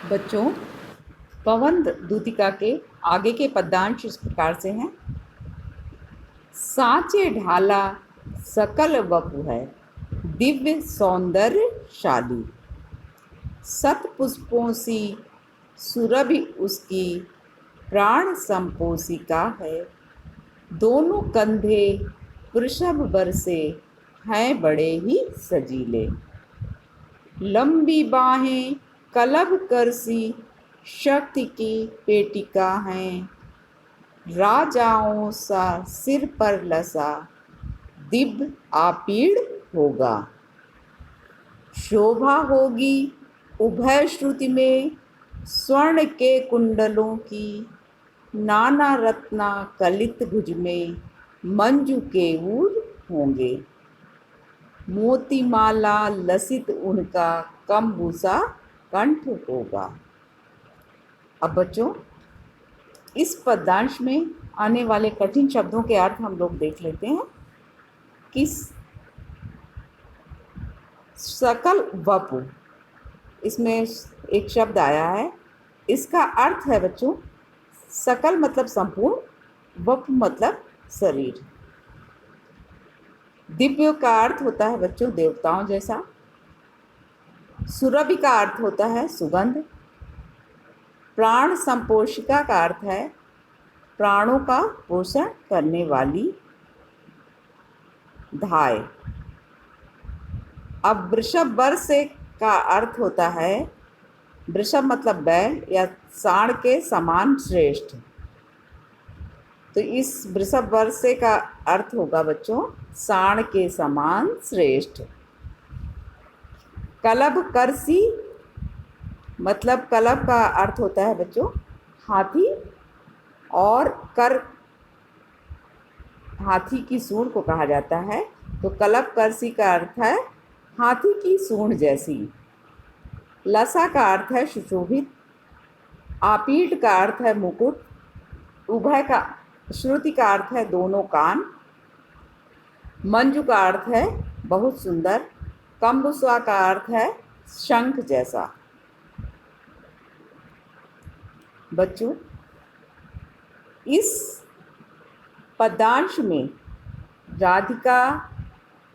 बच्चों, पवन दूतिका के आगे के पद्यांश इस प्रकार से हैं। साँचे ढाला सकल वपु है, दिव्य सौंदर्यशाली। सत पुष्पों सी सुरभि उसकी, प्राण संपोषिका है। दोनों कंधे वृषभ बरसे, हैं बड़े ही सजीले। लंबी बाहें कलभ करसी, शक्ति की पेटिका हैं। राजाओं सा सिर पर लसा, दिव्य आपीड़ होगा। शोभा होगी उभय श्रुति में, स्वर्ण के कुंडलों की। नाना रत्ना कलित भुज में, मंजू के ऊर होंगे। मोतीमाला लसित उनका, कमबूसा कंठ होगा। अब बच्चों, इस पद्यांश में आने वाले कठिन शब्दों के अर्थ हम लोग देख लेते हैं। कि सकल वपु, इसमें एक शब्द आया है। इसका अर्थ है बच्चों, सकल मतलब संपूर्ण, वपु मतलब शरीर। दिव्य का अर्थ होता है बच्चों देवताओं जैसा। सुरभि का अर्थ होता है सुगंध। प्राण संपोषिका का अर्थ है प्राणों का पोषण करने वाली धाय। अब वृषभ वर्ष का अर्थ होता है, वृषभ मतलब बैल या सांड के समान श्रेष्ठ। तो इस वृषभ वर्ष का अर्थ होगा बच्चों सांड के समान श्रेष्ठ। कलभ करसी मतलब कलभ का अर्थ होता है बच्चों हाथी, और कर हाथी की सूंड को कहा जाता है। तो कलभ करसी का अर्थ है हाथी की सूंड जैसी। लसा का अर्थ है सुशोभित। आपीठ का अर्थ है मुकुट। उभय का श्रुति का अर्थ है दोनों कान। मंजू का अर्थ है बहुत सुंदर। कम्बुस्वा का अर्थ है शंख जैसा। बच्चों, इस पद्यांश में राधिका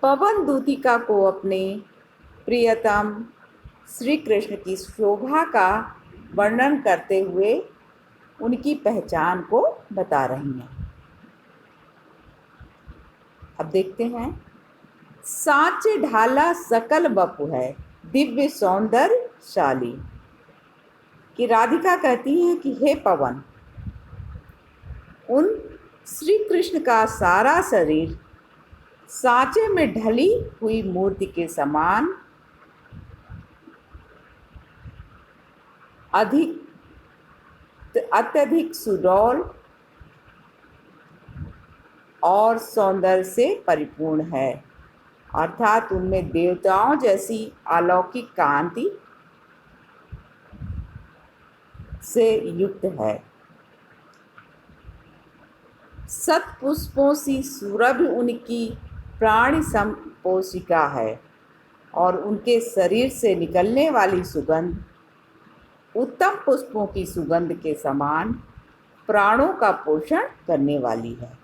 पवन दूतिका को अपने प्रियतम श्री कृष्ण की शोभा का वर्णन करते हुए उनकी पहचान को बता रही हैं। अब देखते हैं। साँचे ढाला सकल वपु है, दिव्य सौंदर्यशाली। कि राधिका कहती हैं कि हे पवन, उन श्री कृष्ण का सारा शरीर साँचे में ढली हुई मूर्ति के समान अत्यधिक सुडौल और सौंदर्य से परिपूर्ण है। अर्थात उनमें देवताओं जैसी अलौकिक कांति से युक्त है। सत पुष्पों सी सुरभि उनकी, प्राण संपोषिका है। और उनके शरीर से निकलने वाली सुगंध उत्तम पुष्पों की सुगंध के समान प्राणों का पोषण करने वाली है।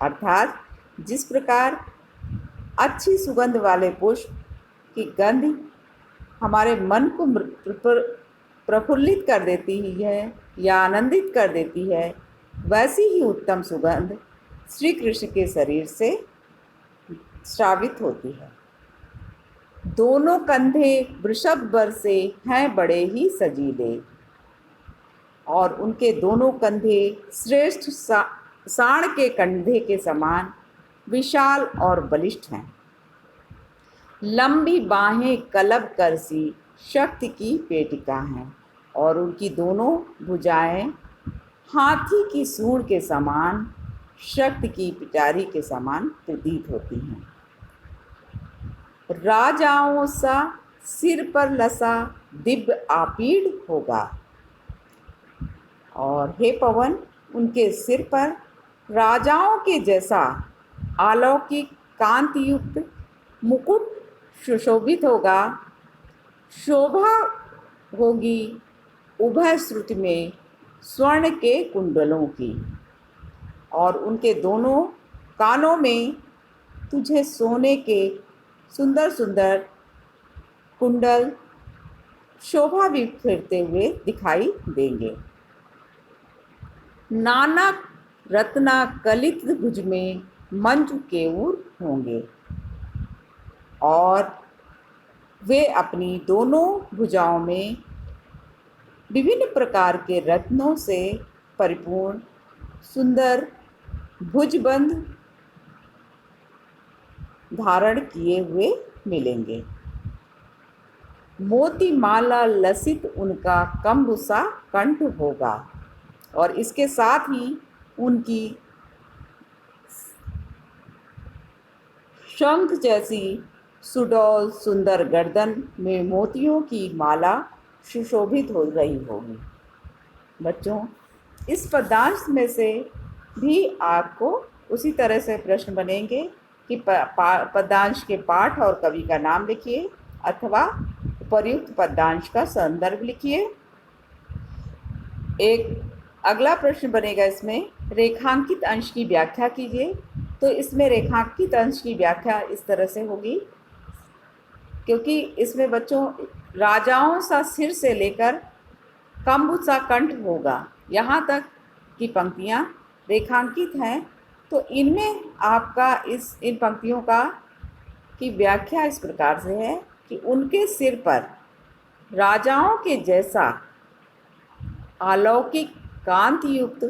अर्थात जिस प्रकार अच्छी सुगंध वाले पुष्प की गंध हमारे मन को प्रफुल्लित कर देती है या आनंदित कर देती है, वैसी ही उत्तम सुगंध श्री कृष्ण के शरीर से श्रावित होती है। दोनों कंधे वृषभ बरसे, हैं बड़े ही सजीले। और उनके दोनों कंधे श्रेष्ठ सांड के कंधे के समान विशाल और बलिष्ठ हैं। लंबी बाहें कलभ करसी, शक्ति की पेटिका हैं। और उनकी दोनों भुजाएं हाथी की सूंड के समान, शक्ति की पिटारी के समान प्रतीत होती हैं। राजाओं सा सिर पर लसा, दिव्य आपीड़ होगा। और हे पवन, उनके सिर पर राजाओं के जैसा अलौकिक कांतियुक्त मुकुट सुशोभित होगा। शोभा होगी उभय श्रुति में स्वर्ण के कुंडलों की, और उनके दोनों कानों में तुझे सोने के सुंदर सुंदर कुंडल शोभा बिखेरते हुए दिखाई देंगे। नाना रत्ना कलित भुज में मंजू केऊर होंगे, और वे अपनी दोनों भुजाओं में विभिन्न प्रकार के रत्नों से परिपूर्ण सुंदर भुजबंद धारण किए हुए मिलेंगे। मोती माला लसित उनका कंबुसा कंठ होगा, और इसके साथ ही उनकी शंख जैसी सुडौल सुंदर गर्दन में मोतियों की माला सुशोभित हो रही होगी। बच्चों, इस पद्यांश में से भी आपको उसी तरह से प्रश्न बनेंगे कि पद्यांश के पाठ और कवि का नाम लिखिए अथवा उपर्युक्त पद्यांश का संदर्भ लिखिए। एक अगला प्रश्न बनेगा, इसमें रेखांकित अंश की व्याख्या कीजिए। तो इसमें रेखांकित अंश की व्याख्या इस तरह से होगी, क्योंकि इसमें बच्चों राजाओं सा सिर से लेकर कंबुज सा कंठ होगा, यहाँ तक की पंक्तियाँ रेखांकित हैं। तो इनमें आपका इन पंक्तियों का की व्याख्या इस प्रकार से है कि उनके सिर पर राजाओं के जैसा अलौकिक कांति युक्त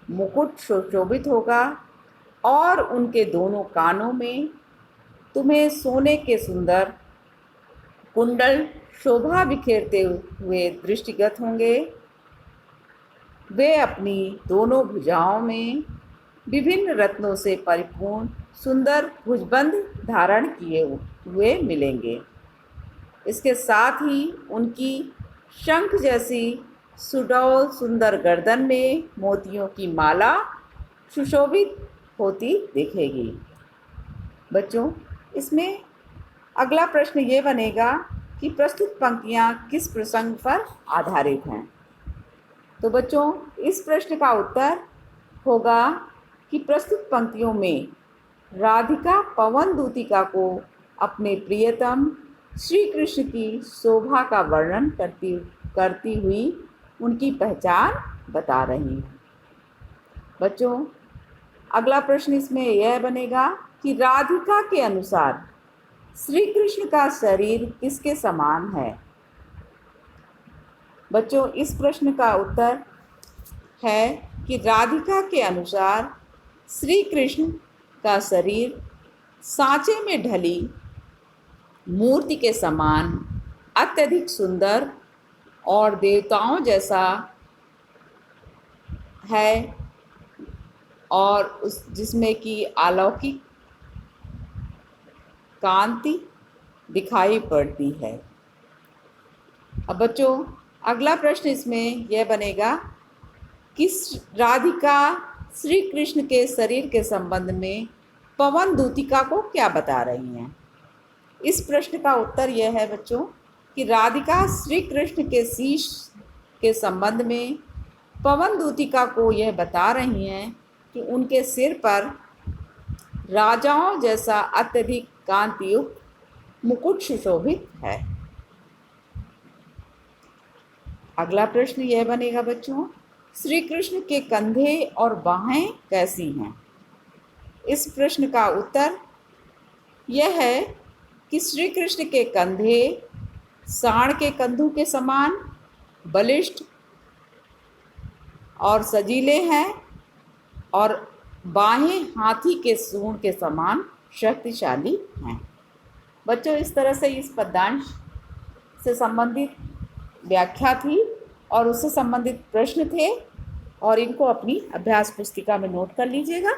मुकुट सुशोभित होगा, और उनके दोनों कानों में तुम्हें सोने के सुंदर कुंडल शोभा बिखेरते हुए दृष्टिगत होंगे। वे अपनी दोनों भुजाओं में विभिन्न रत्नों से परिपूर्ण सुंदर भुजबंद धारण किए हुए मिलेंगे। इसके साथ ही उनकी शंख जैसी सुडौल सुंदर गर्दन में मोतियों की माला सुशोभित होती दिखेगी। बच्चों, इसमें अगला प्रश्न ये बनेगा कि प्रस्तुत पंक्तियाँ किस प्रसंग पर आधारित हैं। तो बच्चों, इस प्रश्न का उत्तर होगा कि प्रस्तुत पंक्तियों में राधिका पवन दूतिका को अपने प्रियतम श्री कृष्ण की शोभा का वर्णन करती हुई उनकी पहचान बता रही हैं। बच्चों, अगला प्रश्न इसमें यह बनेगा कि राधिका के अनुसार श्री कृष्ण का शरीर किसके समान है। बच्चों, इस प्रश्न का उत्तर है कि राधिका के अनुसार श्री कृष्ण का शरीर सांचे में ढली मूर्ति के समान अत्यधिक सुंदर और देवताओं जैसा है, और जिसमें कि अलौकिक कांति दिखाई पड़ती है। अब बच्चों, अगला प्रश्न इसमें यह बनेगा कि राधिका श्री कृष्ण के शरीर के संबंध में पवन दूतिका को क्या बता रही हैं। इस प्रश्न का उत्तर यह है बच्चों कि राधिका श्री कृष्ण के शीश के संबंध में पवन दूतिका को यह बता रही हैं कि उनके सिर पर राजाओं जैसा अत्यधिक कांतियुक्त मुकुट सुशोभित है। अगला प्रश्न यह बनेगा बच्चों, श्री कृष्ण के कंधे और बाहें कैसी हैं। इस प्रश्न का उत्तर यह है कि श्री कृष्ण के कंधे सांड के कंधों के समान बलिष्ठ और सजीले हैं, और बाहें हाथी के सूंड के समान शक्तिशाली हैं। बच्चों, इस तरह से इस पद्यांश से संबंधित व्याख्या थी और उससे संबंधित प्रश्न थे, और इनको अपनी अभ्यास पुस्तिका में नोट कर लीजिएगा।